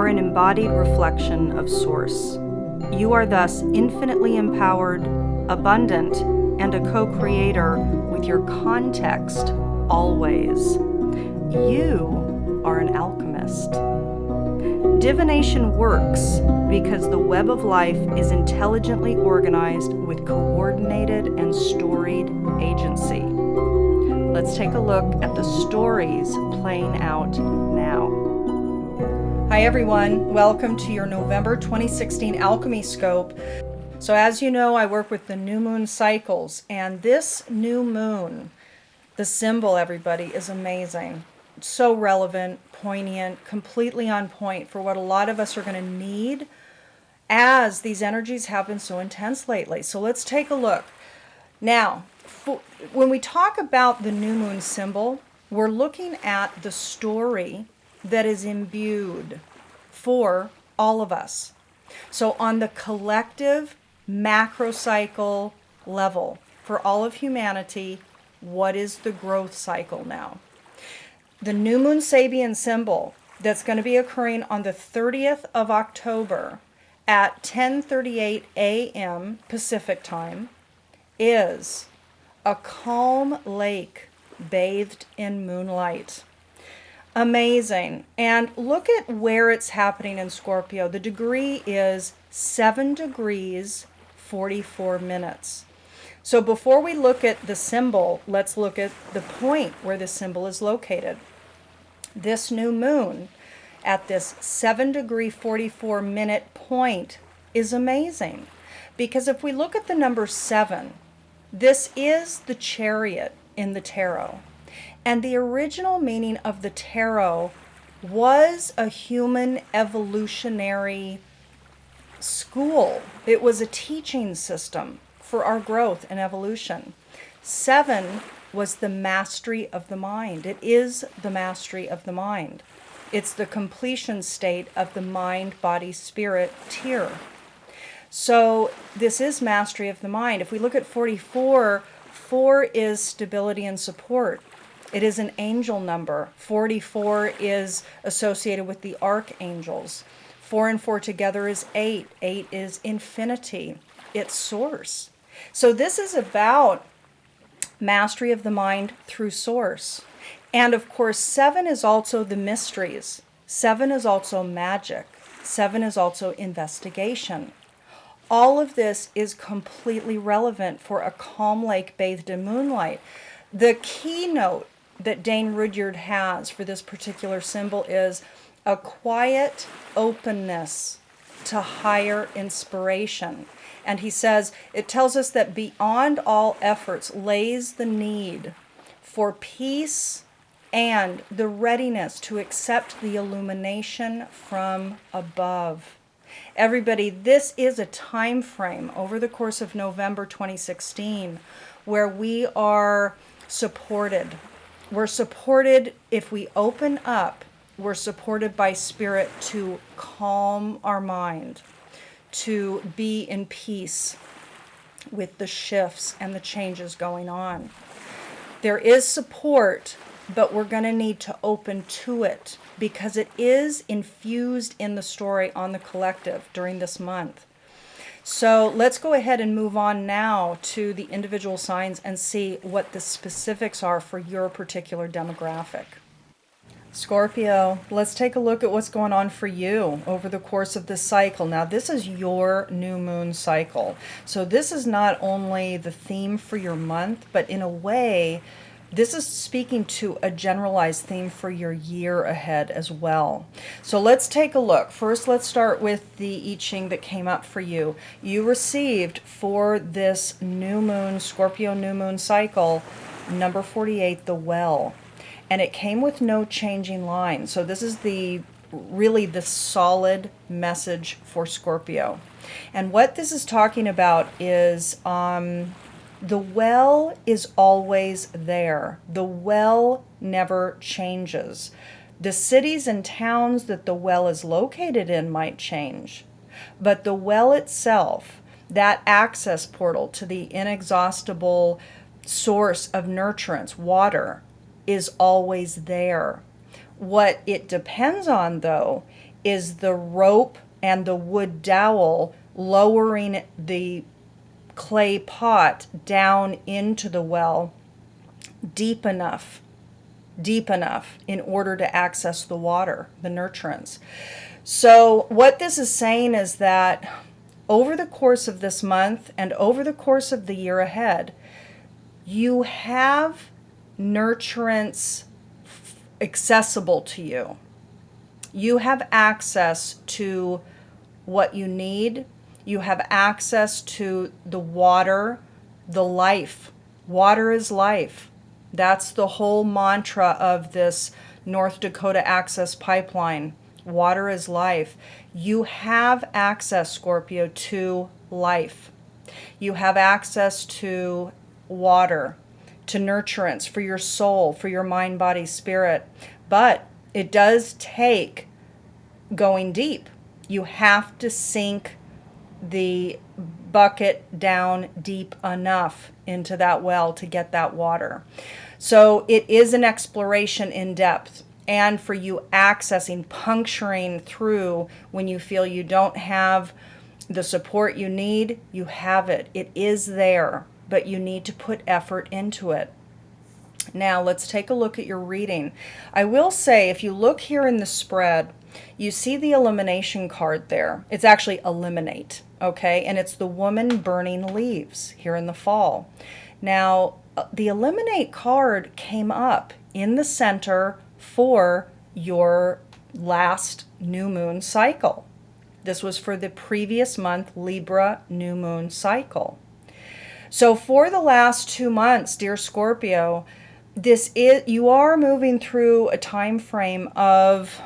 are an embodied reflection of Source. You are thus infinitely empowered, abundant, and a co-creator with your context always. You are an alchemist. Divination works because the web of life is intelligently organized with coordinated and storied agency. Let's take a look at the stories playing out now. Hi everyone, welcome to your November 2016 Alchemy Scope. So as you know, I work with the new moon cycles, and this new moon, the symbol, everybody, is amazing. So relevant, poignant, completely on point for what a lot of us are going to need as these energies have been so intense lately. So let's take a look. Now, when we talk about the new moon symbol, we're looking at the story that is imbued for all of us. So on the collective macrocycle level, for all of humanity, what is the growth cycle now? The new moon Sabian symbol that's going to be occurring on the 30th of October at 10:38 a.m. Pacific time is a calm lake bathed in moonlight. Amazing. And look at where it's happening in Scorpio. The degree is 7 degrees 44 minutes. So before we look at the symbol, let's look at the point where the symbol is located. This new moon at this 7 degree 44 minute point is amazing, because if we look at the number 7, this is the chariot in the tarot. And the original meaning of the tarot was a human evolutionary school. It was a teaching system for our growth and evolution. 7 was the mastery of the mind. It is the mastery of the mind. It's the completion state of the mind, body, spirit tier. So this is mastery of the mind. If we look at 44, 4 is stability and support. It is an angel number. 44 is associated with the archangels. 4 and 4 together is 8. 8 is infinity. It's source. So this is about mastery of the mind through source. And of course, 7 is also the mysteries. 7 is also magic. 7 is also investigation. All of this is completely relevant for a calm lake bathed in moonlight. The keynote that Dane Rudyard has for this particular symbol is a quiet openness to higher inspiration. And he says, it tells us that beyond all efforts lays the need for peace and the readiness to accept the illumination from above. Everybody, this is a time frame over the course of November 2016 where we are supported. We're supported if we open up. We're supported by spirit to calm our mind, to be in peace with the shifts and the changes going on. There is support, but we're going to need to open to it because it is infused in the story on the collective during this month. So let's go ahead and move on now to the individual signs and see what the specifics are for your particular demographic. Scorpio, let's take a look at what's going on for you over the course of this cycle. Now, this is your new moon cycle. So this is not only the theme for your month, but in a way, this is speaking to a generalized theme for your year ahead as well. So let's take a look. First, let's start with the I Ching that came up for you. You received for this new moon, Scorpio new moon cycle, number 48, the well. And it came with no changing line. So this is really the solid message for Scorpio. And what this is talking about is the well is always there. The well never changes. The cities and towns that the well is located in might change, but the well itself, that access portal to the inexhaustible source of nurturance, water, is always there. What it depends on, though, is the rope and the wood dowel lowering the clay pot down into the well deep enough in order to access the water, the nurturance. So what this is saying is that over the course of this month and over the course of the year ahead, you have nurturance accessible to you. You have access to what you need. You have access to the water, the life. Water is life. That's the whole mantra of this North Dakota Access Pipeline. Water is life. You have access, Scorpio, to life. You have access to water, to nurturance for your soul, for your mind, body, spirit. But it does take going deep. You have to sink the bucket down deep enough into that well to get that water. So it is an exploration in depth. And for you accessing, puncturing through when you feel you don't have the support you need, you have it. It is there, but you need to put effort into it. Now let's take a look at your reading. I will say, if you look here in the spread, you see the elimination card there. It's actually eliminate, okay? And it's the woman burning leaves here in the fall. Now, the eliminate card came up in the center for your last new moon cycle. This was for the previous month Libra new moon cycle. So for the last 2 months, dear Scorpio, you are moving through a time frame of,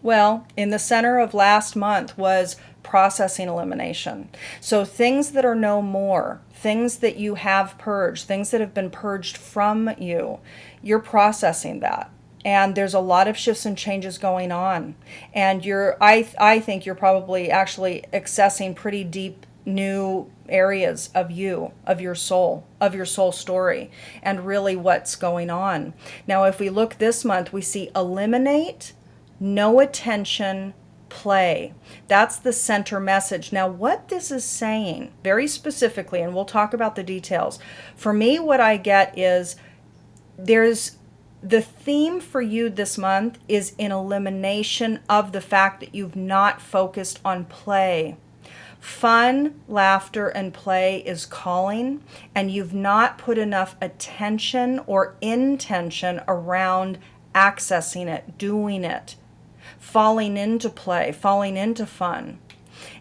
well, in the center of last month was processing elimination. So things that are no more, things that you have purged, things that have been purged from you, you're processing that. And there's a lot of shifts and changes going on. And I think you're probably actually accessing pretty deep new areas of you, of your soul story, and really what's going on. Now, if we look this month, we see eliminate, no attention, play. That's the center message. Now, what this is saying very specifically, and we'll talk about the details. For me, what I get is the theme for you this month is an elimination of the fact that you've not focused on play. Fun, laughter, and play is calling, and you've not put enough attention or intention around accessing it, doing it, falling into play, falling into fun.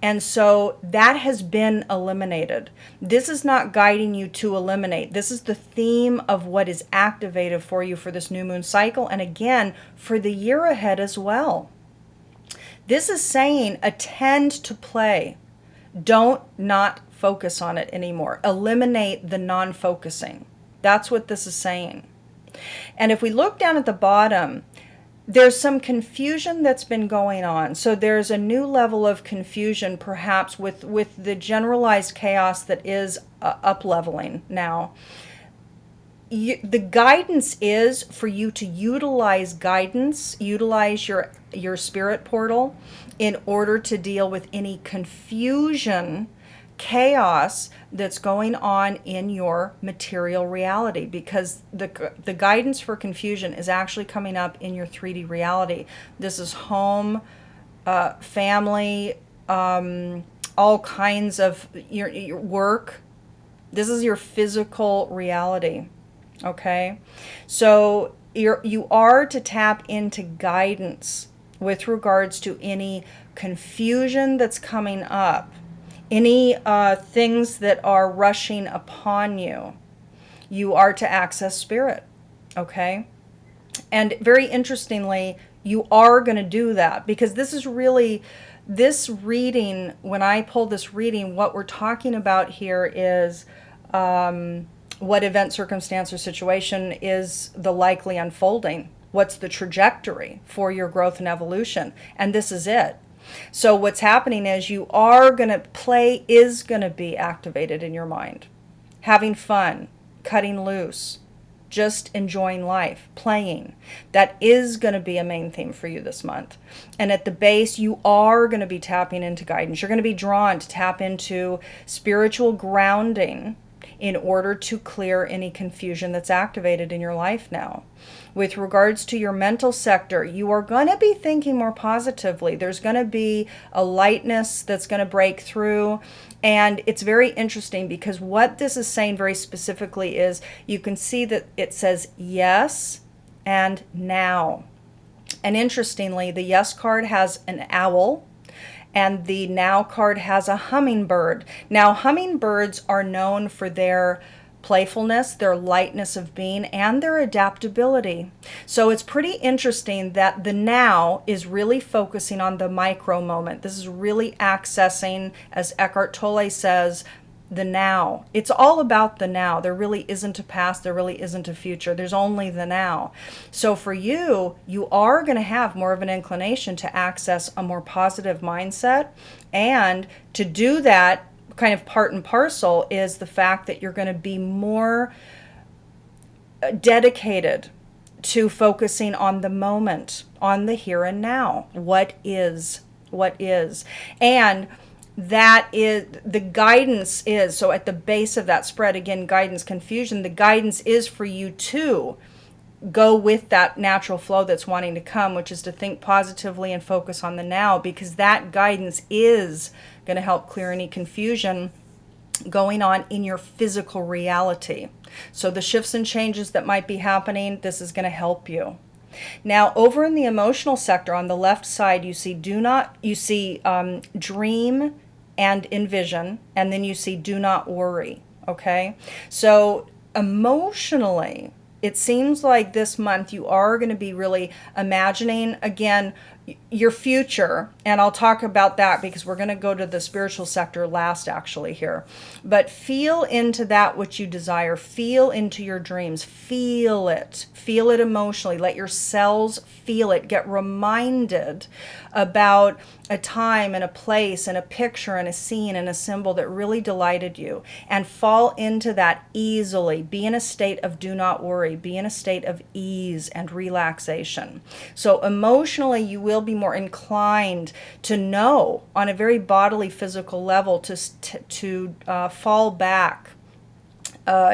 And so that has been eliminated. This is not guiding you to eliminate. This is the theme of what is activated for you for this new moon cycle, and again, for the year ahead as well. This is saying attend to play. Don't not focus on it anymore. Eliminate the non-focusing. That's what this is saying. And if we look down at the bottom, there's some confusion that's been going on. So there's a new level of confusion, perhaps, with the generalized chaos that is up-leveling now. The guidance is for you to utilize guidance, utilize your spirit portal in order to deal with any confusion, chaos that's going on in your material reality, because the guidance for confusion is actually coming up in your 3D reality. This is home, family, all kinds of your work. This is your physical reality. Okay, so you are to tap into guidance with regards to any confusion that's coming up, any things that are rushing upon you. You are to access spirit, okay? And very interestingly, you are going to do that, because this is really, this reading, when I pull this reading, what we're talking about here is what event, circumstance, or situation is the likely unfolding. What's the trajectory for your growth and evolution? And this is it. So what's happening is you are going to play, is going to be activated in your mind. Having fun, cutting loose, just enjoying life, playing. That is going to be a main theme for you this month. And at the base, you are going to be tapping into guidance. You're going to be drawn to tap into spiritual grounding in order to clear any confusion that's activated in your life now. With regards to your mental sector, you are going to be thinking more positively. There's going to be a lightness that's going to break through. And it's very interesting because what this is saying very specifically is you can see that it says yes and now. And interestingly, the yes card has an owl and the now card has a hummingbird. Now, hummingbirds are known for their playfulness, their lightness of being, and their adaptability. So it's pretty interesting that the now is really focusing on the micro moment. This is really accessing, as Eckhart Tolle says, the now. It's all about the now. There really isn't a past. There really isn't a future. There's only the now. So for you, you are going to have more of an inclination to access a more positive mindset. And to do that, kind of part and parcel, is the fact that you're going to be more dedicated to focusing on the moment, on the here and now. What is. And that is, the guidance is, so at the base of that spread, again, guidance, confusion, the guidance is for you to go with that natural flow that's wanting to come, which is to think positively and focus on the now, because that guidance is going to help clear any confusion going on in your physical reality. So the shifts and changes that might be happening, this is going to help you. Now, over in the emotional sector on the left side, you see dream and envision, and then you see do not worry. Okay, so emotionally, it seems like this month you are going to be really imagining, again, your future. And I'll talk about that because we're going to go to the spiritual sector last actually here. But feel into that which you desire. Feel into your dreams. Feel it. Feel it emotionally. Let your cells feel it. Get reminded about a time and a place and a picture and a scene and a symbol that really delighted you, and fall into that easily. Be in a state of do not worry. Be in a state of ease and relaxation. So emotionally, you will be more inclined to know on a very bodily, physical level to fall back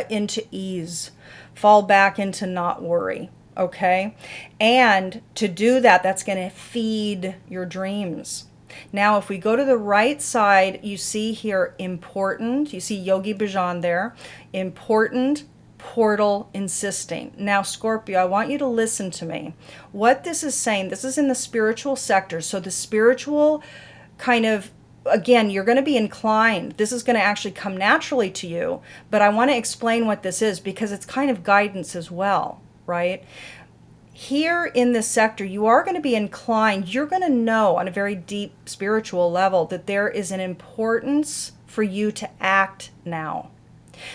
into ease, fall back into not worry. Okay, and to do that, that's going to feed your dreams. Now, if we go to the right side, you see here important. You see Yogi Bhajan there. Important, portal, insisting. Now, Scorpio, I want you to listen to me. What this is saying, this is in the spiritual sector. So the spiritual kind of, again, you're going to be inclined. This is going to actually come naturally to you. But I want to explain what this is because it's kind of guidance as well. Right? Here in this sector, you are going to be inclined, you're going to know on a very deep spiritual level that there is an importance for you to act now.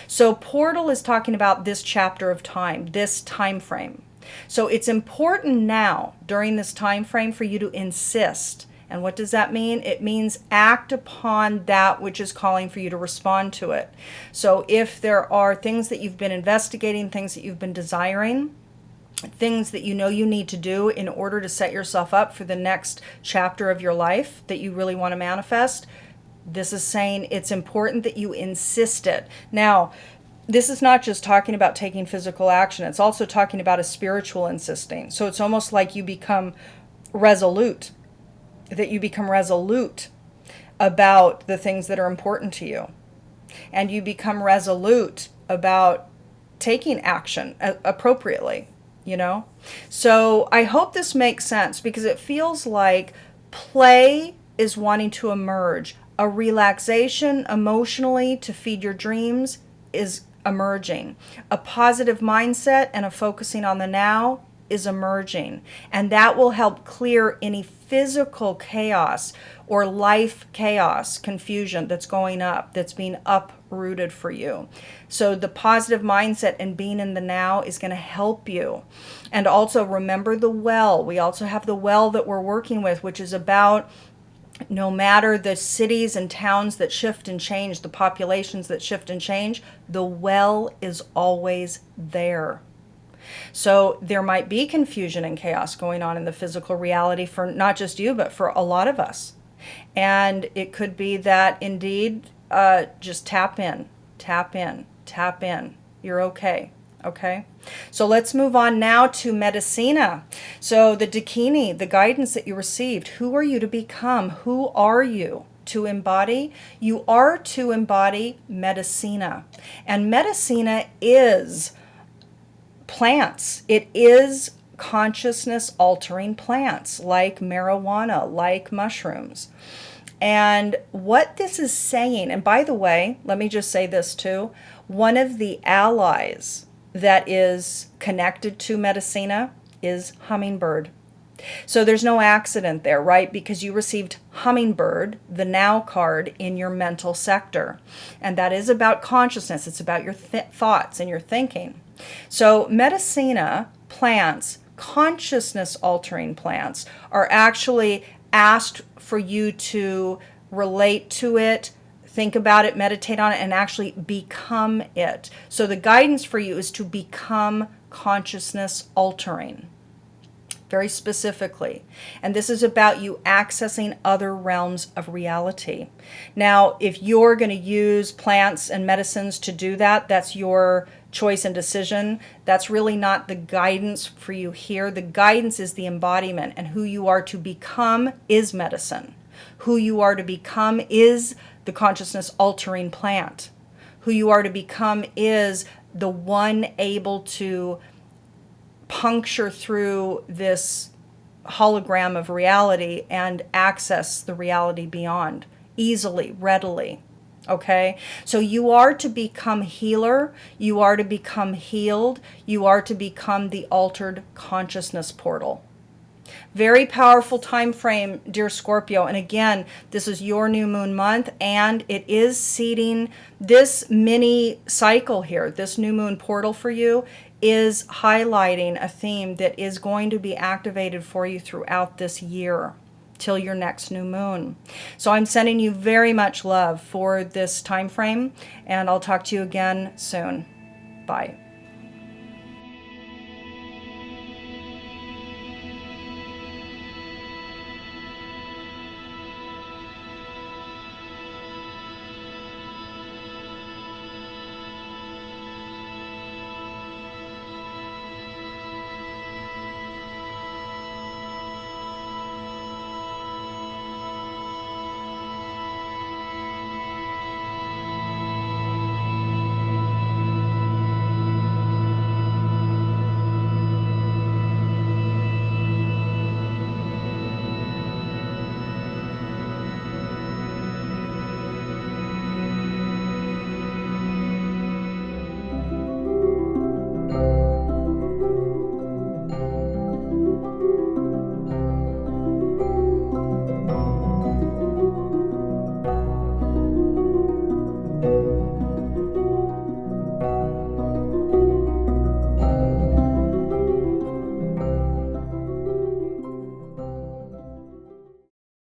So portal is talking about this chapter of time, this time frame. So it's important now during this time frame for you to insist. And what does that mean? It means act upon that which is calling for you to respond to it. So if there are things that you've been investigating, things that you've been desiring, things that you know you need to do in order to set yourself up for the next chapter of your life that you really want to manifest, this is saying it's important that you insist it. Now, this is not just talking about taking physical action. It's also talking about a spiritual insisting. So it's almost like you become resolute, that you become resolute about the things that are important to you. And you become resolute about taking action appropriately, you know? So I hope this makes sense because it feels like play is wanting to emerge. A relaxation emotionally to feed your dreams is emerging. A positive mindset and a focusing on the now is emerging. And that will help clear any physical chaos or life chaos, confusion that's going up, that's being uprooted for you. So the positive mindset and being in the now is going to help you. And also remember the well. We also have the well that we're working with, which is about no matter the cities and towns that shift and change, the populations that shift and change, the well is always there. So there might be confusion and chaos going on in the physical reality for not just you, but for a lot of us. And it could be that indeed, just tap in, tap in, tap in. You're okay. Okay, so let's move on now to Medicina. So the Dakini, the guidance that you received, who are you to become? Who are you to embody? You are to embody Medicina. And Medicina is plants. It is consciousness altering plants like marijuana, like mushrooms. And what this is saying, and by the way, let me just say this too, one of the allies that is connected to Medicina is hummingbird. So there's no accident there, right? Because you received hummingbird, the now card, in your mental sector. And that is about consciousness. It's about your thoughts and your thinking. So Medicina plants, consciousness altering plants, are actually asked for you to relate to it, think about it, meditate on it, and actually become it. So the guidance for you is to become consciousness altering, very specifically. And this is about you accessing other realms of reality. Now, if you're going to use plants and medicines to do that, that's your choice and decision. That's really not the guidance for you here. The guidance is the embodiment, and who you are to become is medicine. Who you are to become is the consciousness altering plant. Who you are to become is the one able to puncture through this hologram of reality and access the reality beyond easily, readily. Okay, so you are to become healer, you are to become healed, you are to become the altered consciousness portal. Very powerful time frame, dear Scorpio. And again, this is your new moon month, and it is seeding this mini cycle here. This new moon portal for you is highlighting a theme that is going to be activated for you throughout this year till your next new moon. So I'm sending you very much love for this time frame, and I'll talk to you again soon. Bye.